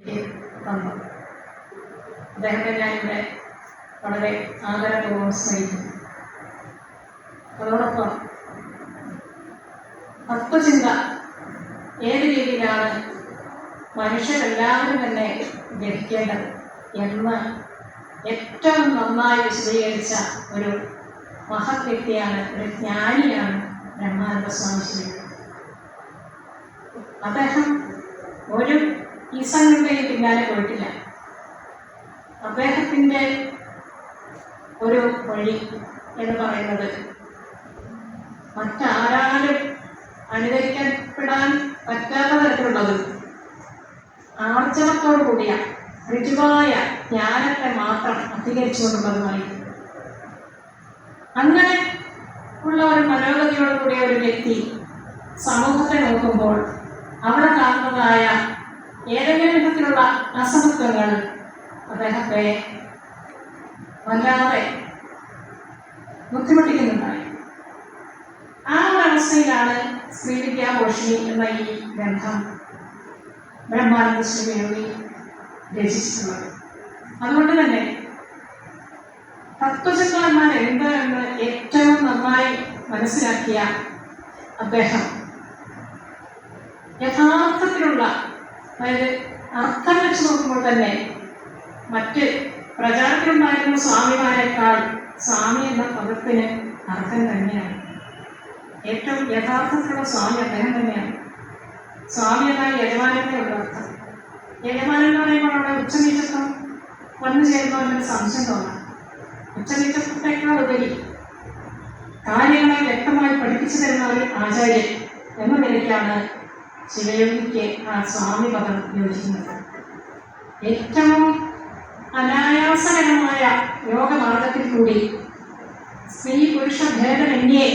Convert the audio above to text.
തന്നു. അദ്ദേഹത്തെ ഞാനിവിടെ വളരെ ആദരപൂർവ്വം സ്മരിക്കുന്നു. അതോടൊപ്പം തത്വചിന്ത ഏത് രീതിയിലാണ് മനുഷ്യരെല്ലാവരും തന്നെ ഗ്രഹിക്കേണ്ടത് എന്ന് ഏറ്റവും നന്നായി വിശദീകരിച്ച ഒരു മഹത് വ്യക്തിയാണ്, ഒരു ജ്ഞാനിയാണ് ബ്രഹ്മാനന്ദ സ്വാമി ശ്രീ. അദ്ദേഹം ഒരു ഈസങ്ങളുടെയും പിന്നാലെ പോയിട്ടില്ല. അദ്ദേഹത്തിൻ്റെ ഒരു വഴി എന്ന് പറയുന്നത് മറ്റാരാലും അനുകരിക്കപ്പെടാൻ പറ്റാത്ത തരത്തിലുള്ളത് ആർജവത്തോടു കൂടിയ ഋജുവായ ജ്ഞാനത്തെ മാത്രം അധികരിച്ചുകൊണ്ടുള്ളതുമായി അങ്ങനെ ഉള്ള ഒരു മനോഗതിയോടു കൂടിയ ഒരു വ്യക്തി സമൂഹത്തെ നോക്കുമ്പോൾ അവിടെ കാണുന്നതായ ഏതെങ്കിലും വിധത്തിലുള്ള അസമത്വങ്ങൾ അദ്ദേഹത്തെ വല്ലാതെ ബുദ്ധിമുട്ടിക്കുന്നുണ്ടായി. ആ ഒരവസ്ഥയിലാണ് ശ്രീവിദ്യാഘോഷിണി എന്ന ഈ ഗ്രന്ഥം ബ്രഹ്മാനന്ദ ശ്രീ രചിച്ചിട്ടുള്ളത്. അതുകൊണ്ട് തന്നെ തത്വചിന്തന്മാർ എന്ത് എന്ന് ഏറ്റവും നന്നായി മനസ്സിലാക്കിയ അദ്ദേഹം യഥാർത്ഥത്തിലുള്ള, അതായത് അർത്ഥം വെച്ച് നോക്കുമ്പോൾ തന്നെ മറ്റ് പ്രചാരത്തിലുണ്ടായിരുന്ന സ്വാമിമാരെക്കാൾ സ്വാമി എന്ന പദത്തിന് അർത്ഥം തന്നെയാണ്. ഏറ്റവും യഥാർത്ഥത്തിലുള്ള സ്വാമി അദ്ദേഹം തന്നെയാണ്. സ്വാമി എന്നാൽ യജമാനത്തിലുള്ള അർത്ഥം. യജമാനൻ എന്ന് പറയുമ്പോൾ അവിടെ ഉച്ചനീചത്വം വന്നു ചേരുന്നവരുടെ സംശയം തോന്നാം. ഉച്ചനീചത്വത്തെക്കാൾ ഉപരി കാര്യങ്ങളെ വ്യക്തമായി പഠിപ്പിച്ചു തരുന്ന ഒരു ആചാര്യൻ എന്ന നിലയ്ക്കാണ് ശിവയോഗിക്ക് ആ സ്വാമി പദം യോജിക്കുന്നത്. ഏറ്റവും അനായാസകരമായ യോഗമാർഗത്തിൽ കൂടി സ്ത്രീ പുരുഷ ഭേദമന്യേ